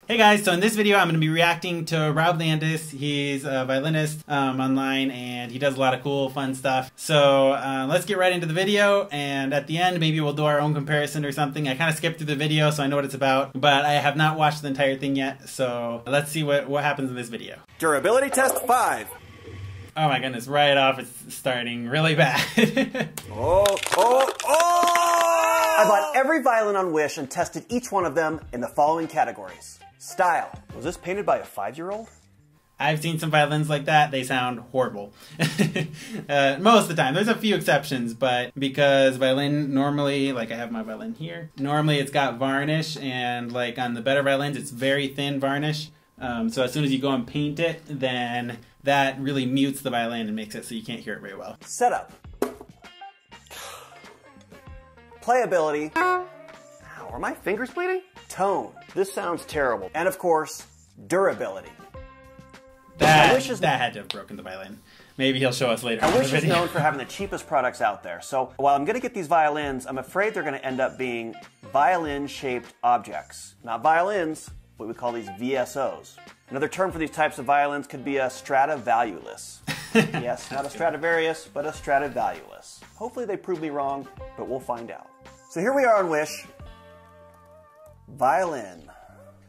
Hey guys, so in this video I'm going to be reacting to Rob Landis. He's a violinist online and he does a lot of cool fun stuff. So let's get right into the video, and at the end maybe we'll do our own comparison or something. I kind of skipped through the video so I know what it's about, but I have not watched the entire thing yet, so let's see what happens in this video. Durability test 5. Oh my goodness, right off it's starting really bad. I bought every violin on Wish and tested each one of them in the following categories. Style. Was this painted by a 5-year-old? I've seen some violins like that. They sound horrible. Most of the time. There's a few exceptions, but because violin normally, like I have my violin here, normally it's got varnish, and like on the better violins it's very thin varnish. So as soon as you go and paint it, then that really mutes the violin and makes it so you can't hear it very well. Setup. Playability. Ow, are my fingers bleeding? Tone. This sounds terrible. And of course, durability. That had to have broken the violin. Maybe he'll show us later. Wish is known for having the cheapest products out there. So while I'm going to get these violins, I'm afraid they're going to end up being violin-shaped objects. Not violins, what we call these VSOs. Another term for these types of violins could be a Stradivarius. Yes, not a Stradivarius, but a Stradivarius. Hopefully they prove me wrong, but we'll find out. So here we are on Wish. Violin.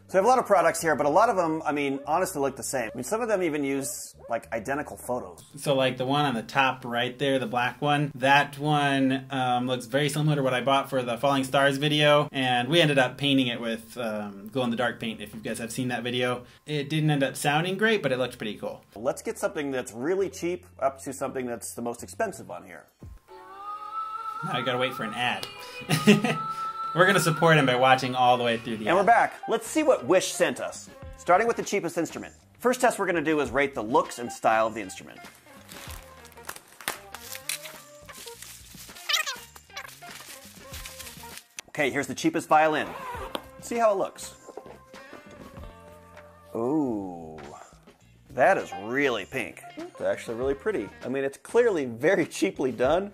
So I have a lot of products here, but a lot of them, I mean, honestly look the same. I mean, some of them even use, like, identical photos. So, like, the one on the top right there, the black one, that one looks very similar to what I bought for the Falling Stars video, and we ended up painting it with glow-in-the-dark paint, if you guys have seen that video. It didn't end up sounding great, but it looked pretty cool. Let's get something that's really cheap up to something that's the most expensive on here. Now I gotta wait for an ad. We're going to support him by watching all the way through the ad. And we're back. Let's see what Wish sent us. Starting with the cheapest instrument. First test we're going to do is rate the looks and style of the instrument. Okay, here's the cheapest violin. Let's see how it looks. Ooh, that is really pink. It's actually really pretty. I mean, it's clearly very cheaply done.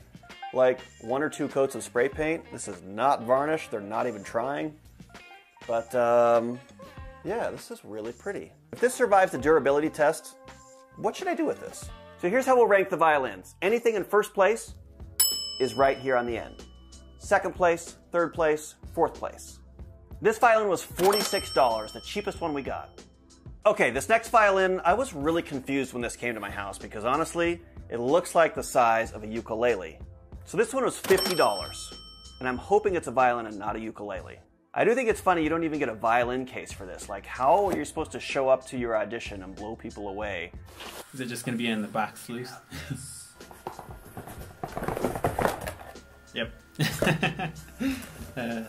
Like 1 or 2 coats of spray paint. This is not varnish. They're not even trying. But yeah, this is really pretty. If this survives the durability test, what should I do with this? So here's how we'll rank the violins. Anything in first place is right here on the end. Second place, third place, fourth place. This violin was $46, the cheapest one we got. Okay, this next violin, I was really confused when this came to my house because honestly, it looks like the size of a ukulele. So this one was $50, and I'm hoping it's a violin and not a ukulele. I do think it's funny you don't even get a violin case for this. Like, how are you supposed to show up to your audition and blow people away? Is it just going to be in the box loose? Yep. Here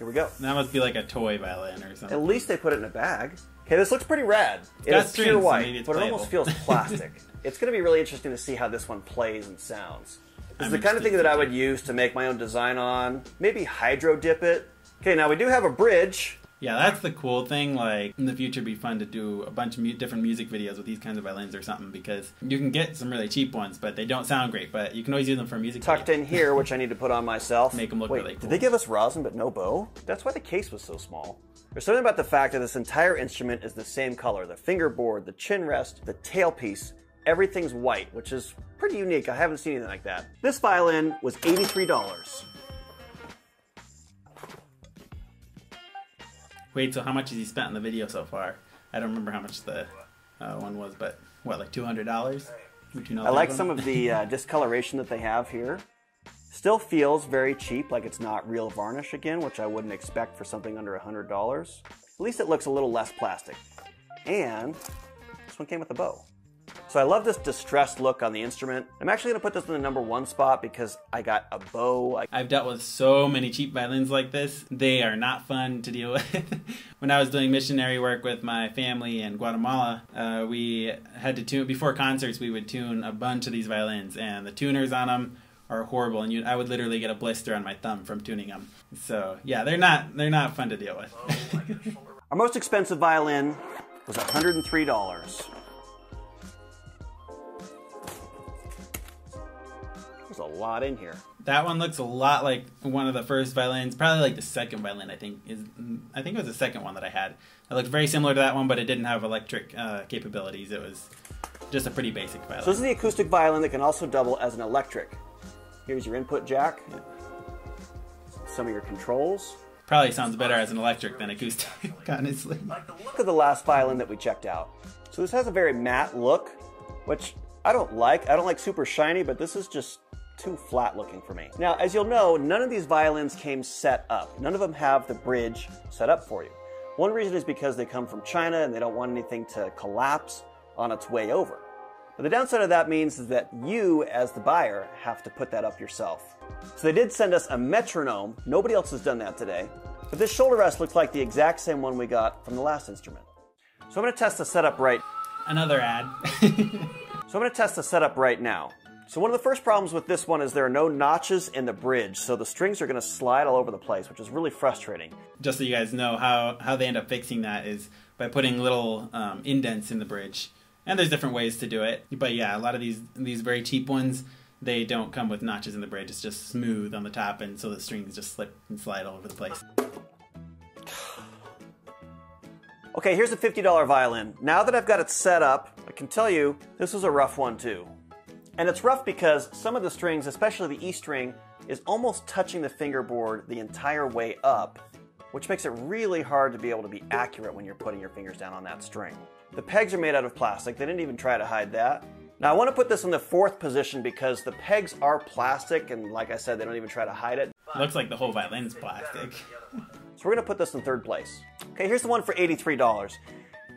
we go. That must be like a toy violin or something. At least they put it in a bag. Okay, this looks pretty rad. It is pure white, but it almost feels plastic. It's going to be really interesting to see how this one plays and sounds. This is the kind of thing that I would use to make my own design on. Maybe hydro dip it. Okay, now we do have a bridge. Yeah, that's the cool thing. Like, in the future it'd be fun to do a bunch of different music videos with these kinds of violins or something, because you can get some really cheap ones, but they don't sound great, but you can always use them for music Tucked in here, which I need to put on myself. Make them look really cool. Did they give us rosin but no bow? That's why the case was so small. There's something about the fact that this entire instrument is the same color. The fingerboard, the chin rest, the tailpiece, everything's white, which is pretty unique. I haven't seen anything like that. This violin was $83. Wait, so how much has he spent on the video so far? I don't remember how much the one was, but what, like $200? I like some of the discoloration that they have here. Still feels very cheap, like it's not real varnish again, which I wouldn't expect for something under $100. At least it looks a little less plastic. And this one came with a bow. So I love this distressed look on the instrument. I'm actually going to put this in the #1 spot because I got a bow. I've dealt with so many cheap violins like this. They are not fun to deal with. When I was doing missionary work with my family in Guatemala, we had to tune, before concerts we would tune a bunch of these violins, and the tuners on them are horrible, and I would literally get a blister on my thumb from tuning them. So yeah, they're not fun to deal with. Oh my gosh. Our most expensive violin was $103. There's a lot in here. That one looks a lot like one of the first violins, probably like the second violin. I think it was the second one that I had. It looked very similar to that one, but it didn't have electric capabilities. It was just a pretty basic violin. So this is the acoustic violin that can also double as an electric. Here's your input jack. Yeah. Some of your controls. Probably sounds better as an electric than acoustic, honestly. Look at the last violin that we checked out. So this has a very matte look, which I don't like. I don't like super shiny, but this is just too flat looking for me. Now, as you'll know, none of these violins came set up. None of them have the bridge set up for you. One reason is because they come from China and they don't want anything to collapse on its way over. But the downside of that means is that you, as the buyer, have to put that up yourself. So they did send us a metronome. Nobody else has done that today. But this shoulder rest looks like the exact same one we got from the last instrument. So I'm going to test the setup right. Another ad. So I'm going to test the setup right now. So one of the first problems with this one is there are no notches in the bridge, so the strings are going to slide all over the place, which is really frustrating. Just so you guys know how they end up fixing that is by putting little indents in the bridge. And there's different ways to do it. But yeah, a lot of these very cheap ones, they don't come with notches in the bridge. It's just smooth on the top, and so the strings just slip and slide all over the place. Okay, here's a $50 violin. Now that I've got it set up, I can tell you this was a rough one too. And it's rough because some of the strings, especially the E string, is almost touching the fingerboard the entire way up, which makes it really hard to be able to be accurate when you're putting your fingers down on that string. The pegs are made out of plastic. They didn't even try to hide that. Now I want to put this in the 4th position because the pegs are plastic, and like I said, they don't even try to hide it. Looks like the whole violin's plastic. So we're going to put this in 3rd place. Okay, here's the one for $83.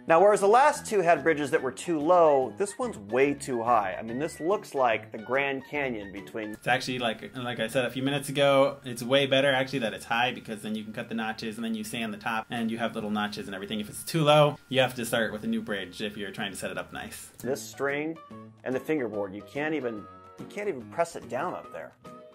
Now, whereas the last two had bridges that were too low, this one's way too high. I mean, this looks like the Grand Canyon between... It's actually, like I said a few minutes ago, it's way better actually that it's high, because then you can cut the notches and then you sand the top and you have little notches and everything. If it's too low, you have to start with a new bridge if you're trying to set it up nice. This string and the fingerboard, you can't even press it down up there.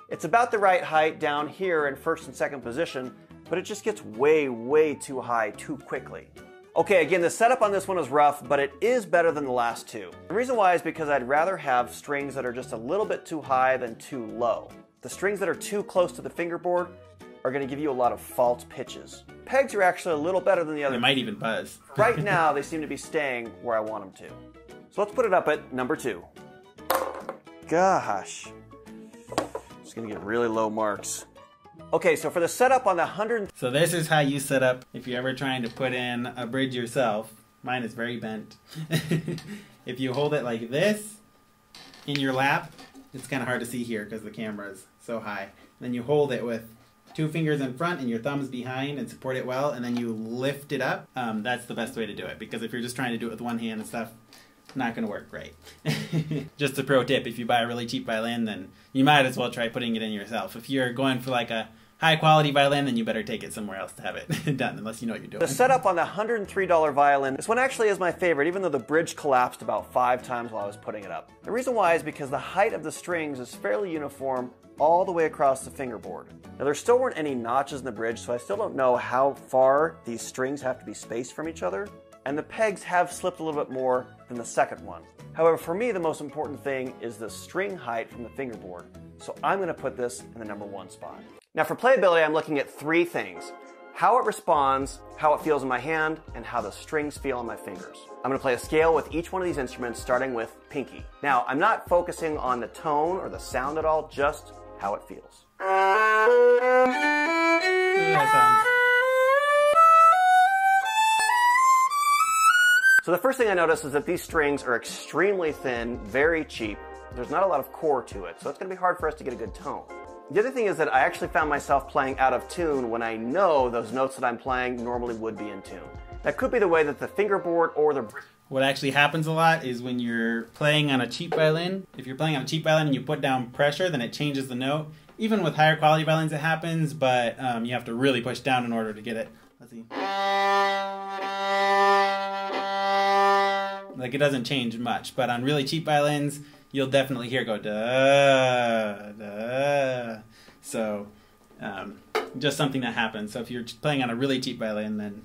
It's about the right height down here in 1st and 2nd position, but it just gets way, way too high too quickly. Okay, again, the setup on this one is rough, but it is better than the last two. The reason why is because I'd rather have strings that are just a little bit too high than too low. The strings that are too close to the fingerboard are going to give you a lot of false pitches. Pegs are actually a little better than the other. They might even buzz. Right now, they seem to be staying where I want them to. So let's put it up at number 2. Gosh. It's going to get really low marks. Okay, so for the setup on the 100... So this is how you set up if you're ever trying to put in a bridge yourself. Mine is very bent. If you hold it like this in your lap, it's kind of hard to see here because the camera is so high. Then you hold it with 2 fingers in front and your thumbs behind and support it well, and then you lift it up. That's the best way to do it, because if you're just trying to do it with one hand and stuff, not going to work great. Just a pro tip, if you buy a really cheap violin, then you might as well try putting it in yourself. If you're going for like a high quality violin, then you better take it somewhere else to have it done, unless you know what you're doing. The setup on the $103 violin, this one actually is my favorite, even though the bridge collapsed about 5 times while I was putting it up. The reason why is because the height of the strings is fairly uniform all the way across the fingerboard. Now there still weren't any notches in the bridge, so I still don't know how far these strings have to be spaced from each other. And the pegs have slipped a little bit more than the second one. However, for me, the most important thing is the string height from the fingerboard. So I'm going to put this in the number 1 spot. Now for playability, I'm looking at 3 things. How it responds, how it feels in my hand, and how the strings feel on my fingers. I'm going to play a scale with each one of these instruments, starting with pinky. Now, I'm not focusing on the tone or the sound at all, just how it feels. That sounds... So the first thing I notice is that these strings are extremely thin, very cheap. There's not a lot of core to it, so it's going to be hard for us to get a good tone. The other thing is that I actually found myself playing out of tune when I know those notes that I'm playing normally would be in tune. That could be the way that the fingerboard or the... What actually happens a lot is when you're playing on a cheap violin, if you're playing on a cheap violin and you put down pressure, then it changes the note. Even with higher quality violins it happens, but you have to really push down in order to get it. Let's see. Like, it doesn't change much, but on really cheap violins, you'll definitely hear it go da, da. So, just something that happens. So if you're playing on a really cheap violin, then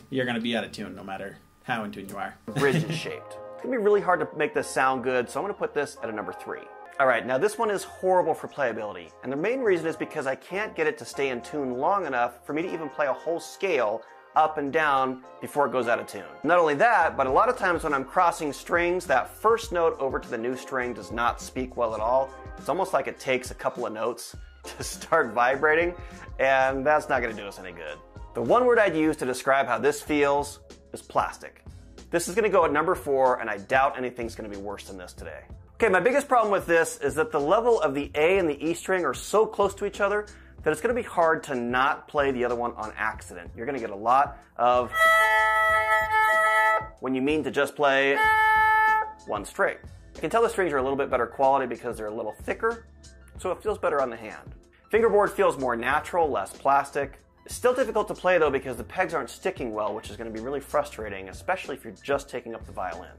you're going to be out of tune no matter how in tune you are. Bridge is shaped. It's going to be really hard to make this sound good, so I'm going to put this at a number 3. All right, now this one is horrible for playability, and the main reason is because I can't get it to stay in tune long enough for me to even play a whole scale up and down before it goes out of tune. Not only that, but a lot of times when I'm crossing strings, that first note over to the new string does not speak well at all. It's almost like it takes a couple of notes to start vibrating, and that's not gonna do us any good. The one word I'd use to describe how this feels is plastic. This is gonna go at number 4, and I doubt anything's gonna be worse than this today. Okay, my biggest problem with this is that the level of the A and the E string are so close to each other that it's going to be hard to not play the other one on accident. You're going to get a lot of when you mean to just play one string. You can tell the strings are a little bit better quality because they're a little thicker, so it feels better on the hand. Fingerboard feels more natural, less plastic. It's still difficult to play though because the pegs aren't sticking well, which is going to be really frustrating, especially if you're just taking up the violin.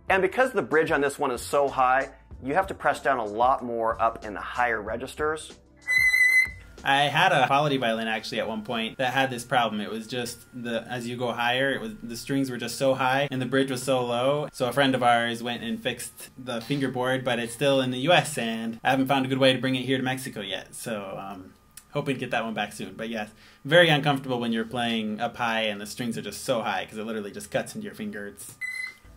And because the bridge on this one is so high, you have to press down a lot more up in the higher registers. I had a quality violin actually at one point that had this problem. It was just as you go higher, the strings were just so high and the bridge was so low. So a friend of ours went and fixed the fingerboard, but it's still in the US and I haven't found a good way to bring it here to Mexico yet. So hoping to get that one back soon. But yes, very uncomfortable when you're playing up high and the strings are just so high because it literally just cuts into your finger. It's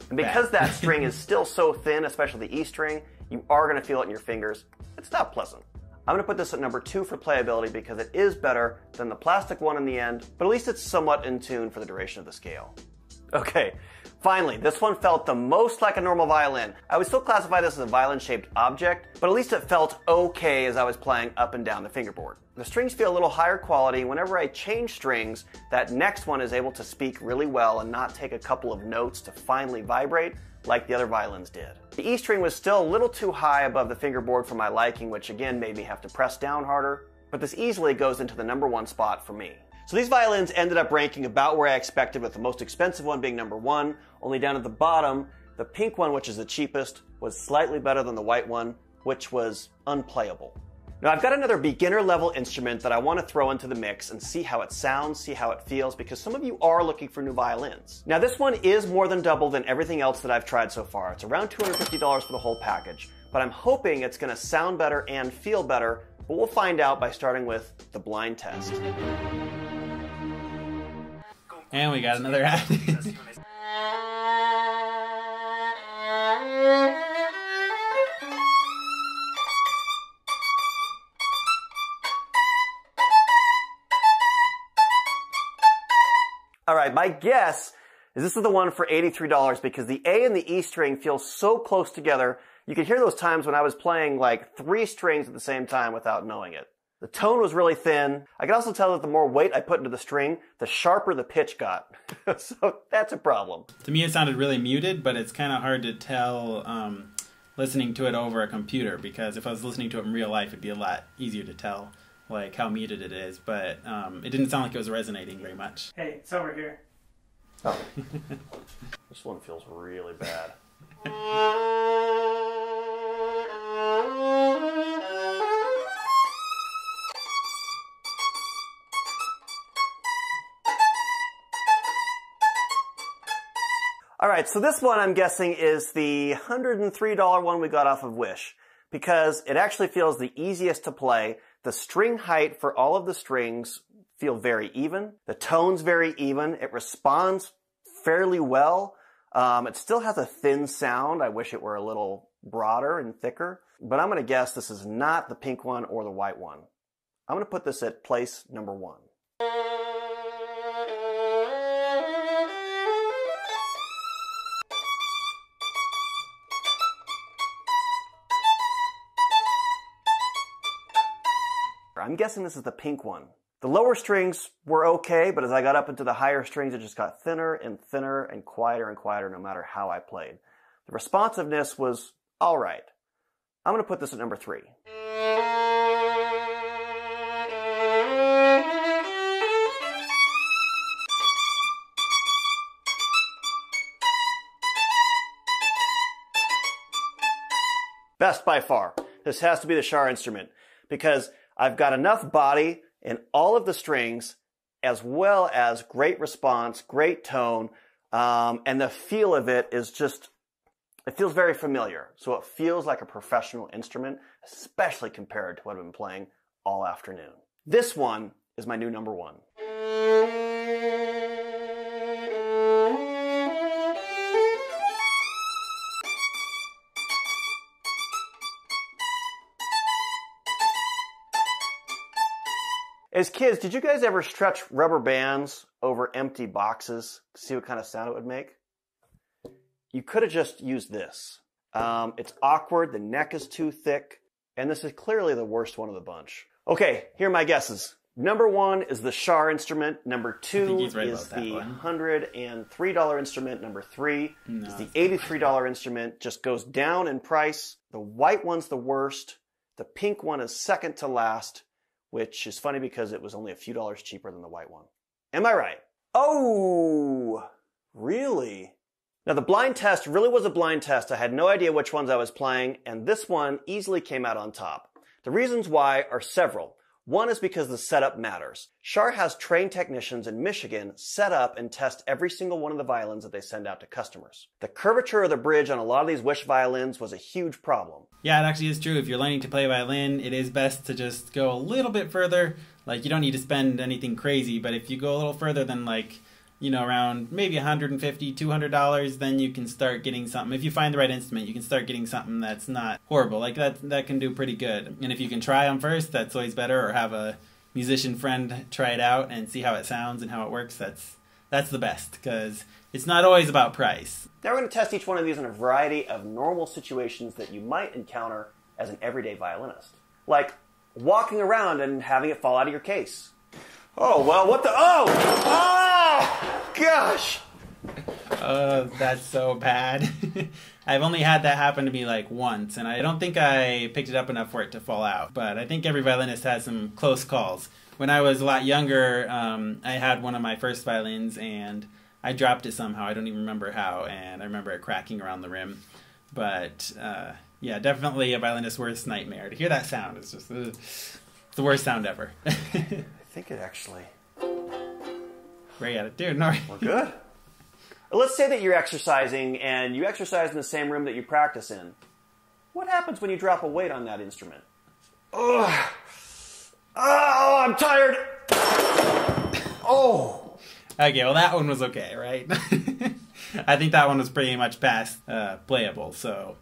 And because that string is still so thin, especially the E string, you are going to feel it in your fingers. It's not pleasant. I'm going to put this at number 2 for playability because it is better than the plastic one in the end, but at least it's somewhat in tune for the duration of the scale. Okay, finally, this one felt the most like a normal violin. I would still classify this as a violin-shaped object, but at least it felt okay as I was playing up and down the fingerboard. The strings feel a little higher quality. Whenever I change strings, that next one is able to speak really well and not take a couple of notes to finally vibrate like the other violins did. The E string was still a little too high above the fingerboard for my liking, which again made me have to press down harder, but this easily goes into the number 1 spot for me. So these violins ended up ranking about where I expected, with the most expensive one being number 1, only down at the bottom, the pink one, which is the cheapest, was slightly better than the white one, which was unplayable. Now I've got another beginner level instrument that I want to throw into the mix and see how it sounds, see how it feels, because some of you are looking for new violins. Now this one is more than double than everything else that I've tried so far. It's around $250 for the whole package, but I'm hoping it's going to sound better and feel better, but we'll find out by starting with the blind test. And we got another ad. All right, my guess is this is the one for $83 because the A and the E string feel so close together. You could hear those times when I was playing like 3 strings at the same time without knowing it. The tone was really thin. I could also tell that the more weight I put into the string, the sharper the pitch got. So that's a problem. To me, it sounded really muted, but it's kind of hard to tell listening to it over a computer, because if I was listening to it in real life, it'd be a lot easier to tell like how muted it is, but it didn't sound like it was resonating very much. Hey, it's over here. Oh. This one feels really bad. All right, so this one I'm guessing is the $103 one we got off of Wish, because it actually feels the easiest to play. The string height for all of the strings feel very even. The tone's very even. It responds fairly well. It still has a thin sound. I wish it were a little broader and thicker, but I'm going to guess this is not the pink one or the white one. I'm going to put this at place number 1. I'm guessing this is the pink one. The lower strings were okay, but as I got up into the higher strings, it just got thinner and thinner and quieter no matter how I played. The responsiveness was all right. I'm going to put this at number 3. Best by far. This has to be the Shar instrument, because I've got enough body in all of the strings, as well as great response, great tone, and the feel of it is just It feels very familiar, so it feels like a professional instrument, especially compared to what I've been playing all afternoon. This one is my new number one. As kids, did you guys ever stretch rubber bands over empty boxes to see what kind of sound it would make? You could have just used this. It's awkward, the neck is too thick, and this is clearly the worst one of the bunch. Okay, here are my guesses. Number one is the Shar instrument. Number two is the $103 instrument. Number three is the $83 instrument. Just goes down in price. The white one's the worst. The pink one is second to last, which is funny because it was only a few dollars cheaper than the white one. Am I right? Oh, really? Now the blind test really was a blind test. I had no idea which ones I was playing, and this one easily came out on top. The reasons why are several. One is because the setup matters. Shar has trained technicians in Michigan set up and test every single one of the violins that they send out to customers. The curvature of the bridge on a lot of these Wish violins was a huge problem. Yeah, it actually is true. If you're learning to play violin, it is best to just go a little bit further. Like, you don't need to spend anything crazy, but if you go a little further than, like, you know, around maybe $150, $200, then you can start getting something. If you find the right instrument, you can start getting something that's not horrible. Like, that can do pretty good. And if you can try them first, that's always better. Or have a musician friend try it out and see how it sounds and how it works. That's the best, because it's not always about price. Now we're going to test each one of these in a variety of normal situations that you might encounter as an everyday violinist. Like walking around and having it fall out of your case. Oh, well, what the... Oh! Oh! Gosh! That's so bad. I've only had that happen to me like once, and I don't think I picked it up enough for it to fall out. But I think every violinist has some close calls. When I was a lot younger, I had one of my first violins, and I dropped it somehow. I don't even remember how, and I remember it cracking around the rim. But, yeah, definitely a violinist's worst nightmare. To hear that sound is just... It's the worst sound ever. I think it actually... Great attitude. No. We're good. Let's say that you're exercising, and you exercise in the same room that you practice in. What happens when you drop a weight on that instrument? Ugh. Oh, I'm tired. Oh. Okay, well that one was okay, right? I think that one was pretty much past playable, so...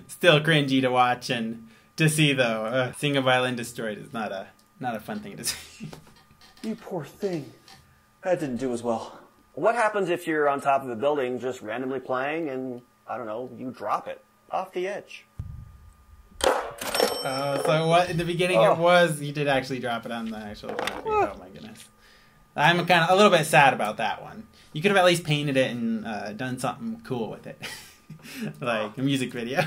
Still cringy to watch and to see, though. Seeing a violin destroyed is not a fun thing to see. You poor thing. That didn't do as well. What happens if you're on top of a building just randomly playing and, I don't know, you drop it off the edge? So what, in the beginning it was, you did actually drop it on the actual concrete. Oh my goodness. I'm kind of a little bit sad about that one. You could have at least painted it and done something cool with it. Like a music video.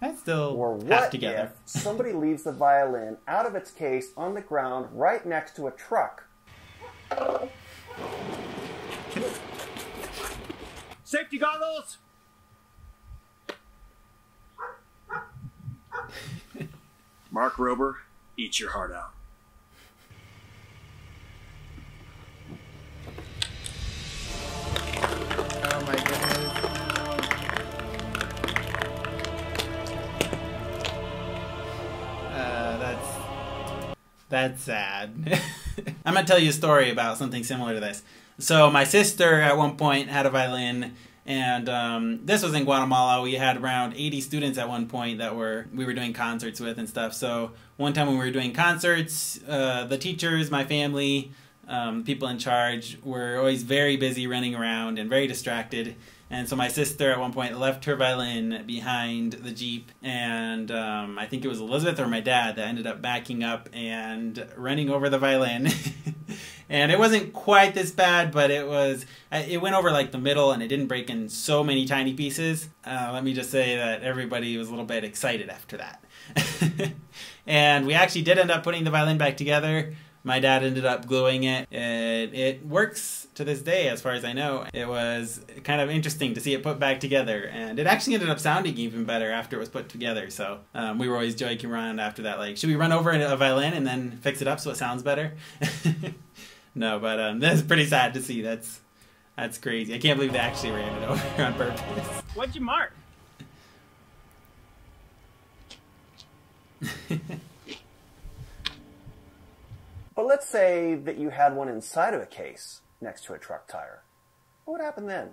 I still have to get if somebody leaves the violin out of its case on the ground right next to a truck? Safety goggles! Mark Rober, eat your heart out. Oh my goodness. That's sad. I'm going to tell you a story about something similar to this. So my sister at one point had a violin, and this was in Guatemala. We had around 80 students at one point that we were doing concerts with and stuff. So one time when we were doing concerts, the teachers, my family, people in charge were always very busy running around and very distracted. And so my sister at one point left her violin behind the Jeep, and I think it was Elizabeth or my dad that ended up backing up and running over the violin. And it wasn't quite this bad, but it went over like the middle, and it didn't break in so many tiny pieces. Let me just say that everybody was a little bit excited after that. And we actually did end up putting the violin back together. My dad ended up gluing it. It works to this day, as far as I know. It was kind of interesting to see it put back together, and it actually ended up sounding even better after it was put together. So we were always joking around after that, like, should we run over a violin and then fix it up so it sounds better? No, but this is pretty sad to see. That's crazy. I can't believe they actually ran it over on purpose. What'd you mark? But let's say that you had one inside of a case next to a truck tire. What would happen then?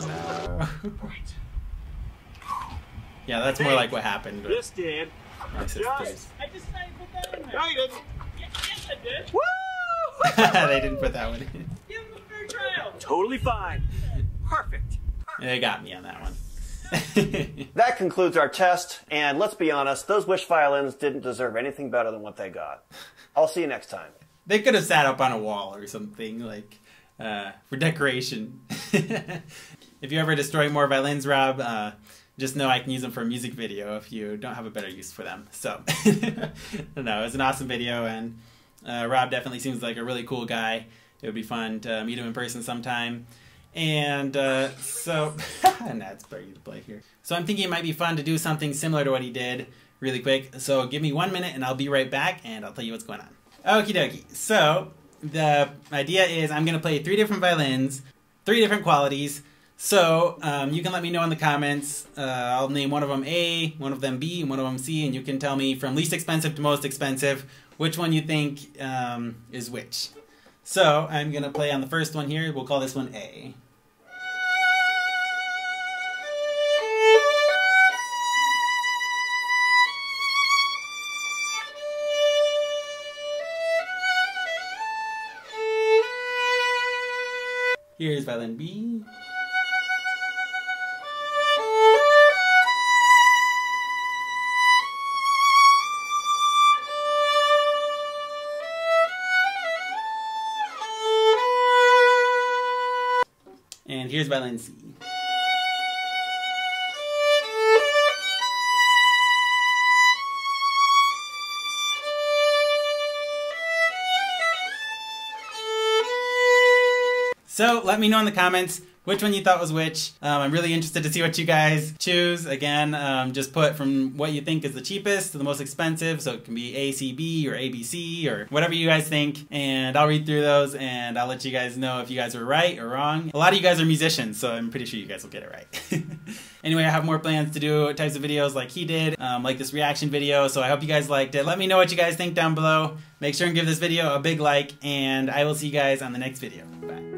No. Yeah, that's more like what happened. This did. My sisters. I just decided to put that in there. No, you didn't. Yes, I did. Woo! They didn't put that one in. Give him a fair trial. Totally fine. Perfect. They got me on that one. That concludes our test, and let's be honest, those Wish violins didn't deserve anything better than what they got. I'll see you next time. They could have sat up on a wall or something, like, for decoration. If you ever destroy more violins, Rob, just know I can use them for a music video if you don't have a better use for them. So, no, it was an awesome video, and Rob definitely seems like a really cool guy. It would be fun to meet him in person sometime. And so, that's pretty to play here. So I'm thinking it might be fun to do something similar to what he did really quick. So give me 1 minute and I'll be right back and I'll tell you what's going on. Okie dokie. So the idea is I'm going to play 3 different violins, 3 different qualities. So you can let me know in the comments. I'll name one of them A, one of them B, and one of them C, and you can tell me from least expensive to most expensive which one you think is which. So I'm going to play on the first one here. We'll call this one A. Here's violin B. And here's violin C. So let me know in the comments which one you thought was which. I'm really interested to see what you guys choose. Again, just put from what you think is the cheapest to the most expensive. So it can be A, C, B, or A, B, C, or whatever you guys think. And I'll read through those and I'll let you guys know if you guys were right or wrong. A lot of you guys are musicians, so I'm pretty sure you guys will get it right. Anyway, I have more plans to do types of videos like he did, like this reaction video. So I hope you guys liked it. Let me know what you guys think down below. Make sure and give this video a big like, and I will see you guys on the next video. Bye.